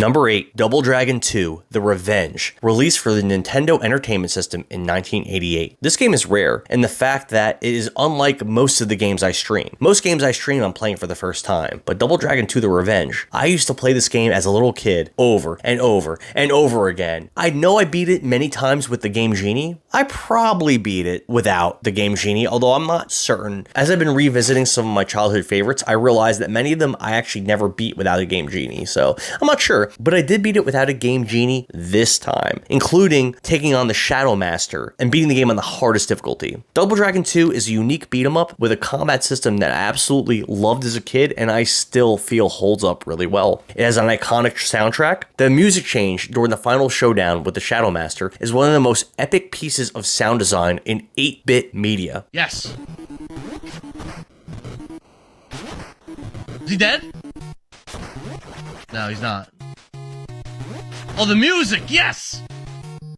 Number 8, Double Dragon 2: The Revenge, released for the Nintendo Entertainment System in 1988. This game is rare in the fact that it is unlike most of the games I stream. Most games I stream I'm playing for the first time, but Double Dragon 2: The Revenge, I used to play this game as a little kid over and over and over again. I know I beat it many times with the Game Genie. I probably beat it without the Game Genie, although I'm not certain. As I've been revisiting some of my childhood favorites, I realized that many of them I actually never beat without a Game Genie, so I'm not sure. But I did beat it without a Game Genie this time, including taking on the Shadow Master and beating the game on the hardest difficulty. Double Dragon 2 is a unique beat 'em up with a combat system that I absolutely loved as a kid and I still feel holds up really well. It has an iconic soundtrack. The music change during the final showdown with the Shadow Master is one of the most epic pieces of sound design in 8-bit media. Yes. Is he dead? No, he's not. Oh, the music, yes!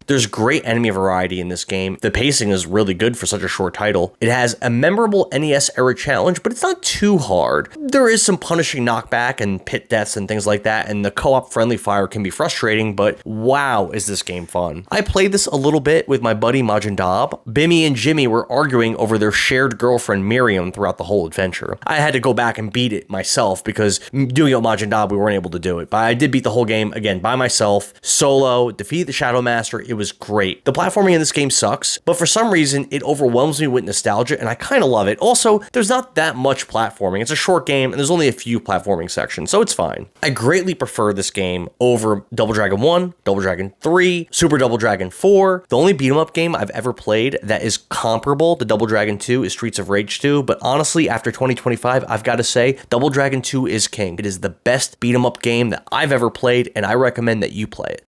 There's great enemy variety in this game. The pacing is really good for such a short title. It has a memorable NES era challenge, but it's not too hard. There is some punishing knockback and pit deaths and things like that, and the co-op friendly fire can be frustrating, but wow, is this game fun. I played this a little bit with my buddy Majin Dab. Bimmy and Jimmy were arguing over their shared girlfriend Miriam throughout the whole adventure. I had to go back and beat it myself because doing it with Majin Dab, we weren't able to do it, but I did beat the whole game, again, by myself, solo, defeat the Shadow Master. It was great. The platforming in this game sucks, but for some reason, it overwhelms me with nostalgia, and I kind of love it. Also, there's not that much platforming. It's a short game, and there's only a few platforming sections, so it's fine. I greatly prefer this game over Double Dragon 1, Double Dragon 3, Super Double Dragon 4. The only beat-em-up game I've ever played that is comparable to Double Dragon 2 is Streets of Rage 2, but honestly, after 2025, I've got to say, Double Dragon 2 is king. It is the best beat-em-up game that I've ever played, and I recommend that you play it.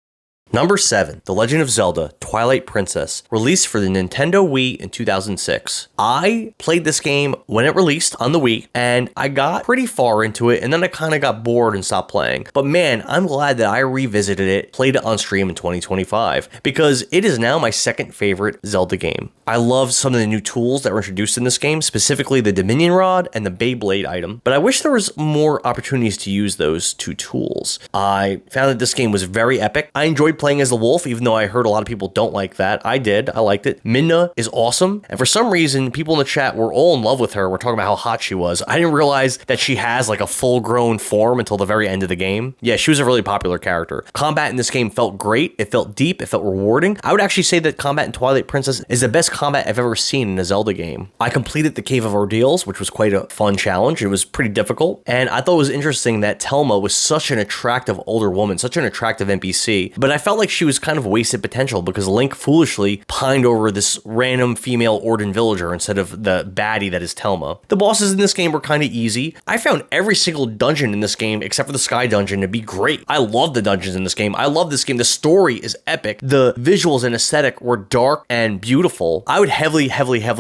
Number 7, The Legend of Zelda: Twilight Princess, released for the Nintendo Wii in 2006. I played this game when it released on the Wii, and I got pretty far into it, and then I kind of got bored and stopped playing. But man, I'm glad that I revisited it, played it on stream in 2025, because it is now my second favorite Zelda game. I love some of the new tools that were introduced in this game, specifically the Dominion Rod and the Beyblade item, but I wish there was more opportunities to use those two tools. I found that this game was very epic. I enjoyed playing as the wolf, even though I heard a lot of people don't like that. I did. I liked it. Midna is awesome, and for some reason, people in the chat were all in love with her. We're talking about how hot she was. I didn't realize that she has like a full-grown form until the very end of the game. Yeah, she was a really popular character. Combat in this game felt great. It felt deep. It felt rewarding. I would actually say that combat in Twilight Princess is the best combat I've ever seen in a Zelda game. I completed the Cave of Ordeals, which was quite a fun challenge. It was pretty difficult, and I thought it was interesting that Telma was such an attractive older woman, such an attractive NPC, but I felt like she was kind of wasted potential because Link foolishly pined over this random female Orden villager instead of the baddie that is Telma. The bosses in this game were kind of easy. I found every single dungeon in this game, except for the Sky Dungeon, to be great. I love the dungeons in this game. I love this game. The story is epic. The visuals and aesthetic were dark and beautiful. I would heavily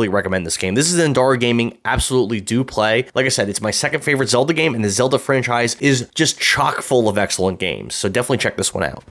recommend this game. This is Endara Gaming. Absolutely do play. Like I said, it's my second favorite Zelda game, and the Zelda franchise is just chock full of excellent games. So definitely check this one out.